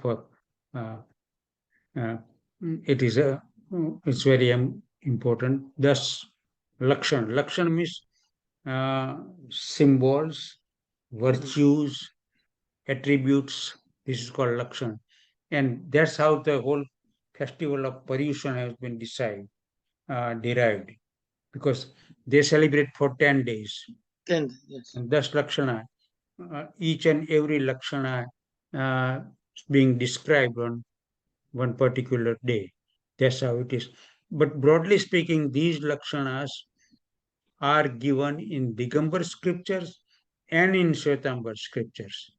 For uh, it is it's very important. Thus, Lakshan. Lakshan means symbols, virtues, attributes. This is called Lakshan. And that's how the whole festival of Paryushan has been derived, because they celebrate for 10 days. 10, yes. And thus Lakshana, each and every Lakshana being described on one particular day. That's how it is. But broadly speaking, these Lakshanas are given in Digambar scriptures and in Shwetambar scriptures.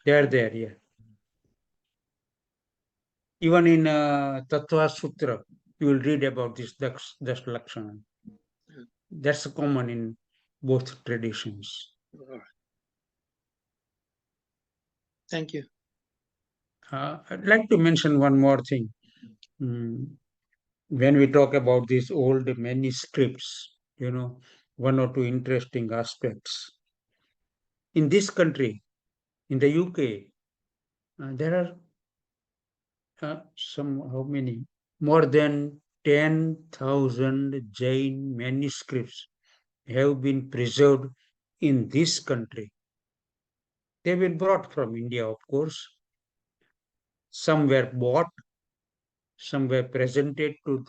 They are there, yeah. Even in Tattva Sutra, you will read about this Dash Lakshana. That's common in both traditions. Thank you. I'd like to mention one more thing. When we talk about these old manuscripts, you know, one or two interesting aspects. In this country, in the UK, there are how many? More than 10,000 Jain manuscripts have been preserved in this country. They've been brought from India, of course. Some were bought, some were presented to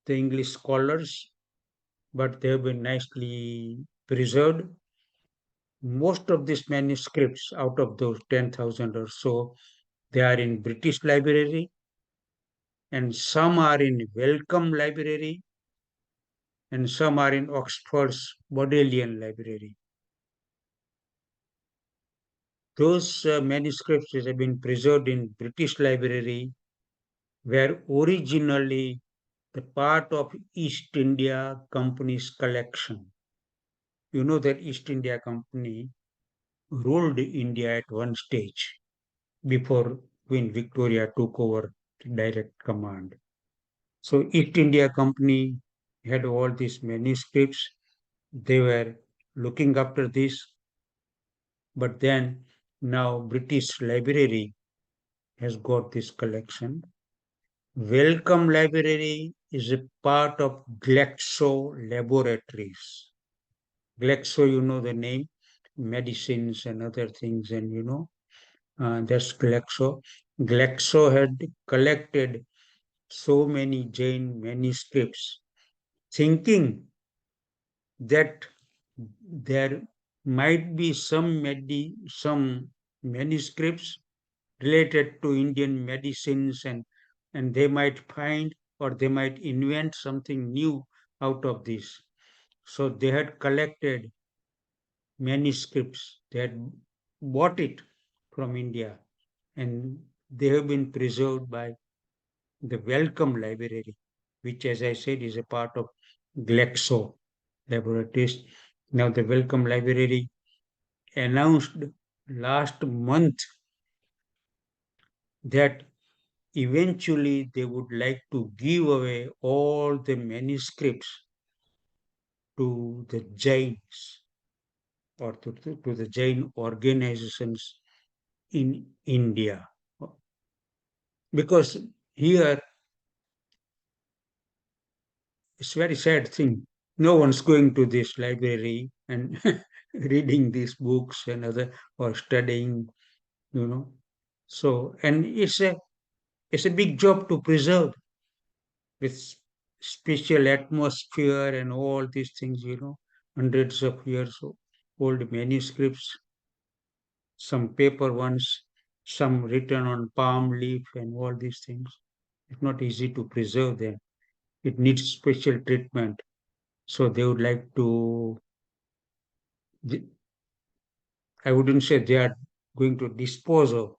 the English scholars, but they have been nicely preserved. Most of these manuscripts, out of those 10,000 or so, they are in British Library, and some are in Wellcome Library, and some are in Oxford's Bodleian Library. Those manuscripts have been preserved in British Library, were originally the part of East India Company's collection. you know that East India Company ruled India at one stage before Queen Victoria took over direct command. So East India Company had all these manuscripts. They were looking after this, but then now British Library has got this collection. Wellcome Library is a part of Glaxo Laboratories. Glaxo, you know the name, medicines and other things, and that's Glaxo. Glaxo had collected so many Jain manuscripts, thinking that there might be some manuscripts related to Indian medicines, and they might find or they might invent something new out of this. So they had collected manuscripts, they had bought it from India, and they have been preserved by the Wellcome Library, which, as I said, is a part of Glaxo Laboratories. Now, the Wellcome Library announced last month that eventually they would like to give away all the manuscripts to the Jains or to the Jain organizations in India. Because here it's a very sad thing. No one's going to this library and reading these books and other or studying, you know. So, and it's a big job to preserve with special atmosphere and all these things, hundreds of years old manuscripts, some paper ones, some written on palm leaf and all these things. It's not easy to preserve them. It needs special treatment. So they would like to, I wouldn't say they are going to dispose of,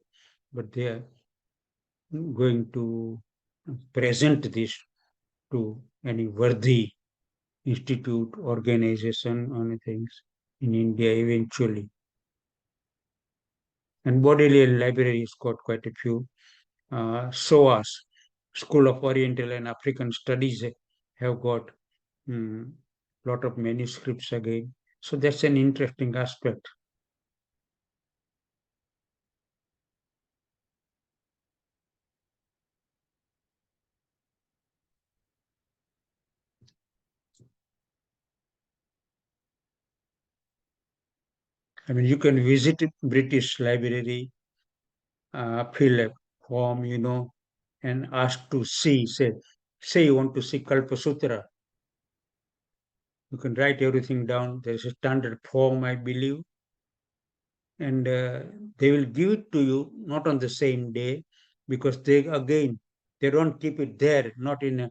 but they are going to present this to any worthy institute, organization, on things in India eventually. And Bodleian Library has got quite a few. SOAS, School of Oriental and African Studies, have got lot of manuscripts again. So that's an interesting aspect. I mean, you can visit British Library, fill a form, and ask to see, say you want to see Kalpasutra. You can write everything down. There's a standard form, I believe. And they will give it to you, not on the same day, because they don't keep it there, not in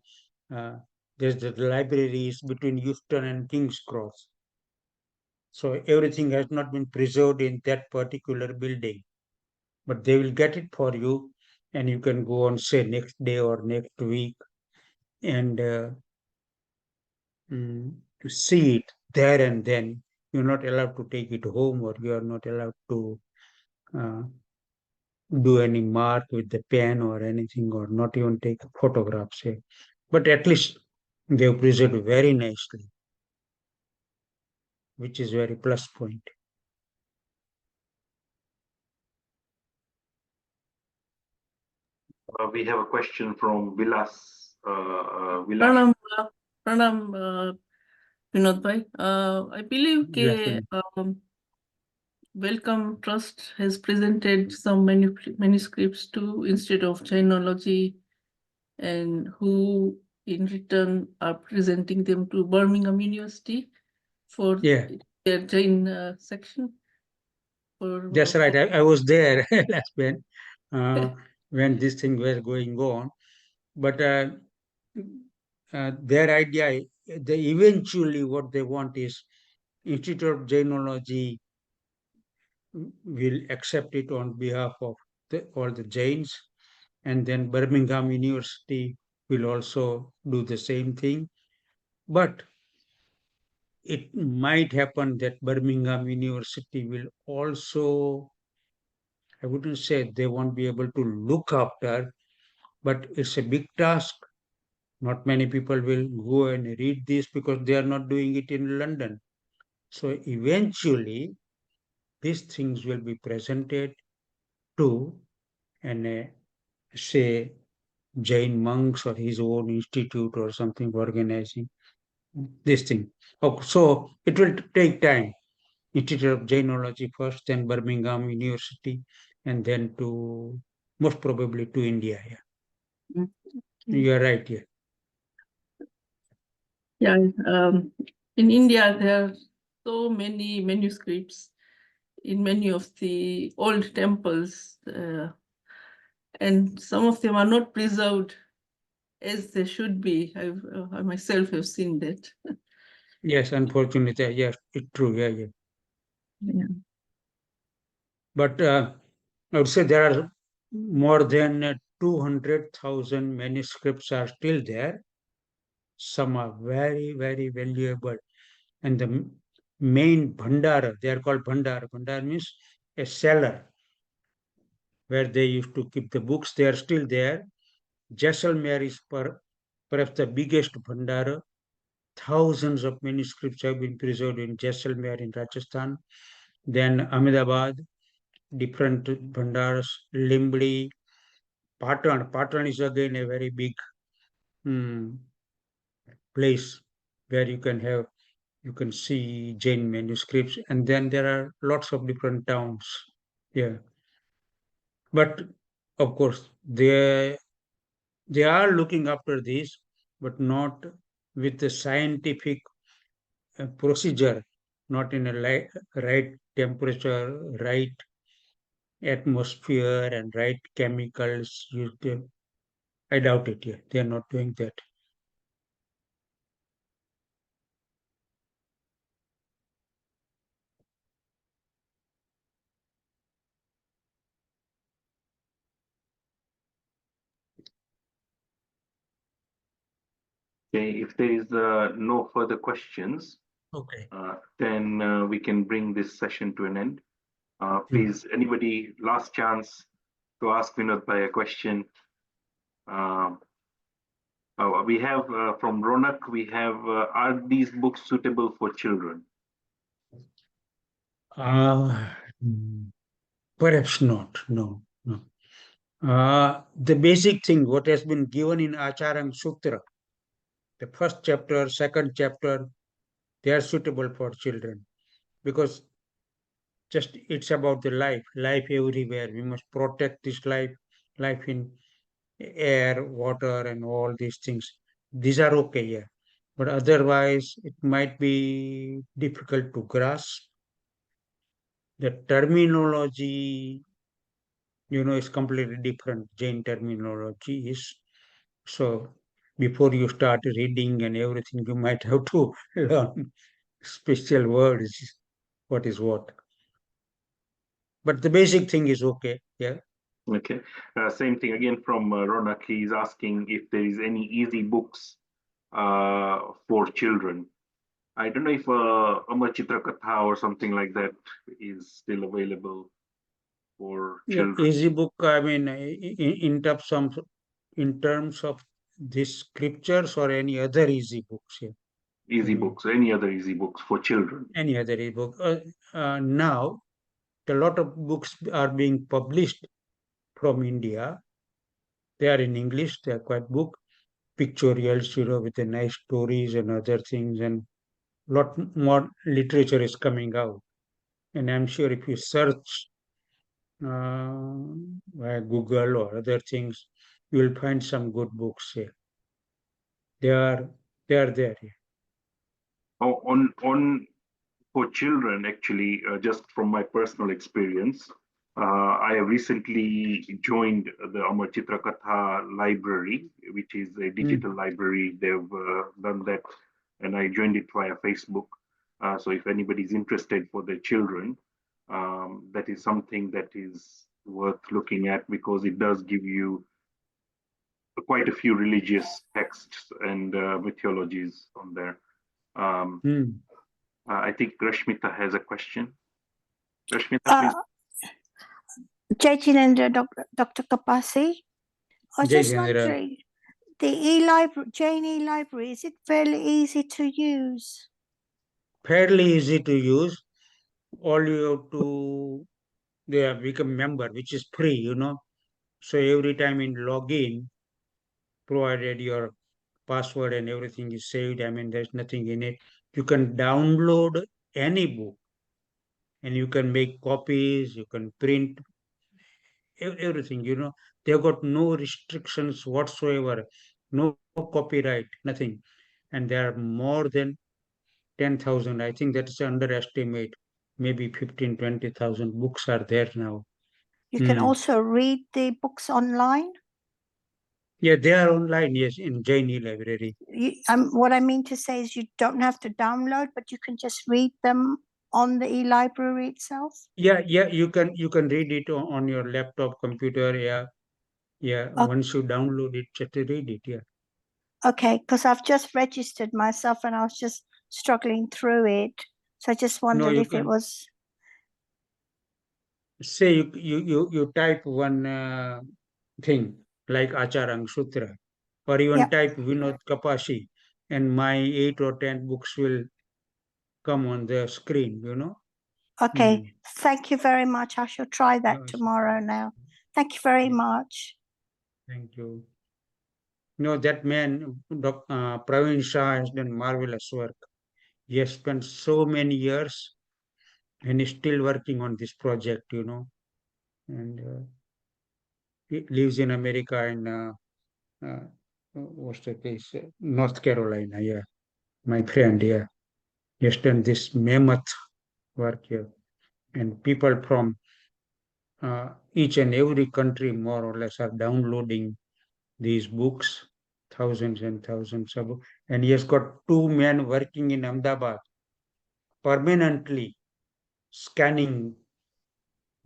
a, there's the libraries between Euston and King's Cross. So everything has not been preserved in that particular building. But they will get it for you, and you can go on, say, next day or next week, and to see it there and then. You're not allowed to take it home, or you are not allowed to do any mark with the pen or anything, or not even take photographs here. But at least they have preserved very nicely, which is very plus point. We have a question from Vilas. Pranam, Vinodbhai. I believe Yes, Wellcome Trust has presented some manuscripts to Institute of Jainology, and who in return are presenting them to Birmingham University for yeah, their Jain section. that's right. I was there last when this thing was going on. But their idea, eventually what they want is Institute of Jainology will accept it on behalf of all the Jains, and then Birmingham University will also do the same thing. But it might happen that Birmingham University will also, I wouldn't say they won't be able to look after, but it's a big task. Not many people will go and read this because they are not doing it in London. So eventually, these things will be presented to and say Jain monks or his own institute or something organizing this thing. Okay, so it will take time. Institute of Jainology first, then Birmingham University, and then to most probably to India. Yeah, you are right. Yeah. Yeah, in India, there are so many manuscripts in many of the old temples, and some of them are not preserved as they should be. I myself have seen that. Yes, unfortunately, yes, it's true. Yeah, yeah. Yeah. But I would say there are more than 200,000 manuscripts are still there. Some are very, very valuable. And the main bhandara, they are called bhandara. Bhandara means a cellar where they used to keep the books. They are still there. Jaisalmer is perhaps the biggest bhandara. Thousands of manuscripts have been preserved in Jaisalmer in Rajasthan. Then Ahmedabad, different bhandaras, Limbli, Patan. Patan is again a very big place where you can see Jain manuscripts, and then there are lots of different towns. Yeah, but of course they are looking after this, but not with the scientific procedure, not in a right temperature, right atmosphere, and right chemicals. I doubt it. Yeah, they are not doing that. Okay, if there is no further questions, Okay. then we can bring this session to an end. Please, anybody, last chance to ask Vinodbhai a question. We have from Ronak, we have, are these books suitable for children? Perhaps not. No, no. The basic thing, what has been given in Acharang Sutra, the first chapter, second chapter, they are suitable for children because just it's about the life everywhere. We must protect this life in air, water, and all these things. These are okay, yeah. But otherwise, it might be difficult to grasp. The terminology, is completely different. Jain terminology is so. Before you start reading and everything, you might have to learn special words. What is what? But the basic thing is okay. Yeah. Okay. Same thing again from Ronak. He's asking if there is any easy books for children. I don't know if Amar Chitra Katha or something like that is still available for Yeah, children. easy book. I mean, in terms of these scriptures or any other easy books. Yeah. Easy books, any other easy books for children. Any other easy book. Now, a lot of books are being published from India. They are in English. They are quite book pictorials, with the nice stories and other things, and lot more literature is coming out. And I'm sure if you search by Google or other things, you will find some good books here. They are there. On for children, actually, just from my personal experience, I have recently joined the Amar Chitra Katha library, which is a digital library. They've done that, and I joined it via Facebook. So if anybody's interested for their children, that is something that is worth looking at because it does give you quite a few religious texts and mythologies on there. I think Rashmita has a question. Rashmita, please. Jai Jinendra, Dr. Kapashi. I was Jai just Jinendra. wondering, the e-library, Jain e-library, is it fairly easy to use? Fairly easy to use. All you have to become member, which is free, you know. So every time in login, provided your password and everything is saved, I mean, there's nothing in it. You can download any book and you can make copies, you can print everything, you know. They've got no restrictions whatsoever, no copyright, nothing. And there are more than 10,000. I think that's underestimate. Maybe 15, 20,000 books are there now. You can also read the books online? Yeah, they are online, yes, in Jain library. What I mean to say is you don't have to download, but you can just read them on the e-library itself? Yeah, you can read it on your laptop, computer, yeah. Once you download it, just read it, yeah. Okay, because I've just registered myself and I was just struggling through it. So I just wondered if it was... Say you type one thing like Acharang Sutra, or even type Vinod Kapashi, and my 8 or 10 books will come on the screen, you know. Okay, thank you very much. I shall try that tomorrow now. Thank you very much. Thank you. No, that man, Praveen Shah, has done marvelous work. He has spent so many years and is still working on this project, you know. And he lives in America and what's the place? North Carolina, yeah. My friend, yeah. He has done this mammoth work here. And people from each and every country, more or less, are downloading these books, thousands and thousands of books. And he has got 2 men working in Ahmedabad, permanently scanning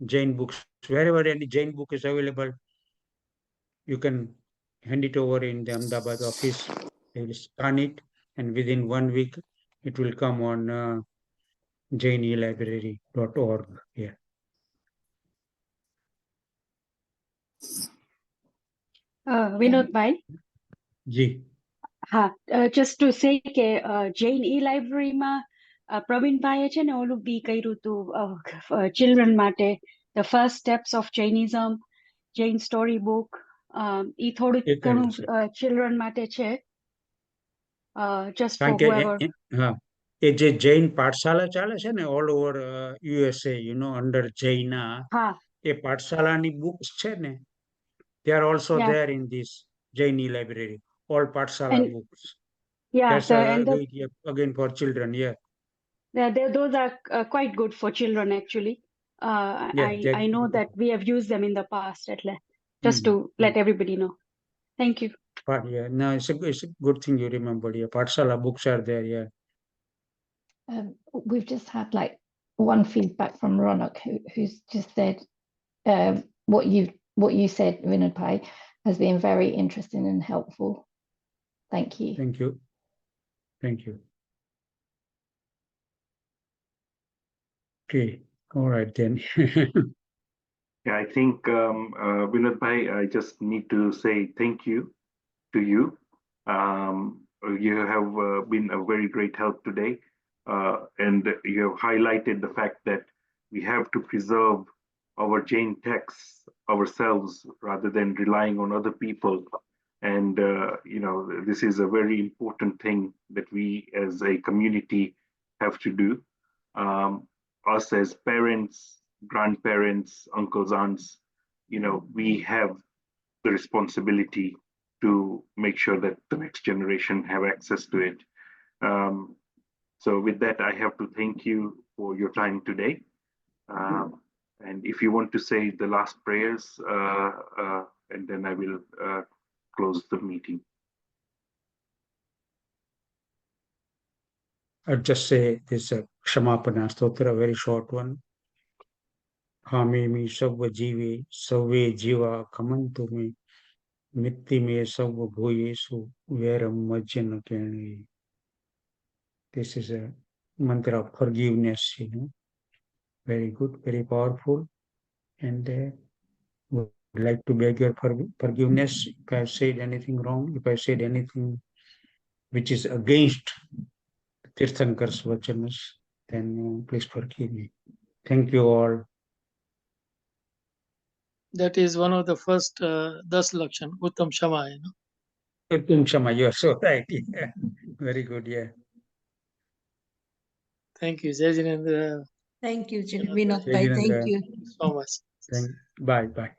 Jain books. Wherever any Jain book is available, you can hand it over in the Ahmedabad office. They will scan it, and within 1 week, it will come on jainelibrary.org. Yeah. Vinodbhai. Ji. Just to say કે જૈન ઈ લાઇબ્રેરીમાં પ્રવીણભાઈએ છે ને ઓલું બી કર્યું હતું children માટે the first steps of Jainism, Jain story book, ઈ થોડું ઘણું children માટે છે, just for whoever. એ જે જૈન પાઠશાલા ચાલે છે ને all over USA, you know, under Jaina, એ પાઠશાલાની books છે ને, they are also there in this Jain library, all Pathshala books. That's again for children, yeah. Those are quite good for children actually. I know that we have used them in the past, just to let everybody know. Thank you. But yeah, no, it's a good thing you remembered. Yeah, Pathshala books are there, yeah. We've just had like one feedback from Ronak who's just said what you said, Vinodbhai, has been very interesting and helpful. Thank you. Thank you. Thank you. Okay, all right then. Yeah, I think Vinodbhai, I just need to say thank you to you. You have been a very great help today, and you have highlighted the fact that we have to preserve our Jain texts ourselves rather than relying on other people. And you know, this is a very important thing that we as a community have to do. Us as parents, grandparents, uncles, aunts, you know, we have the responsibility to make sure that the next generation have access to it. So with that, I have to thank you for your time today. And if you want to say the last prayers, and then I will close the meeting. I'll just say this Kshamapana Stotra, a very short one. Hamemi Savva Jive, Savve Jiva Kamantu me, Mitti me Savva Bhuyesu, Veram Majjana Kani. This is a mantra of forgiveness, very good, very powerful. And would like to beg your forgiveness if I said anything wrong, if I said anything which is against Tirthankar's vachanas, then please forgive me. Thank you all. That is one of the first 10 lakshan, Uttam Shama. Uttam Shama, you are so right. Yeah. Very good, yeah. Thank you, Jai Jinendra. Thank you, Vinodbhai. Vinodbhai. Thank you. Thank you so much. Bye, bye.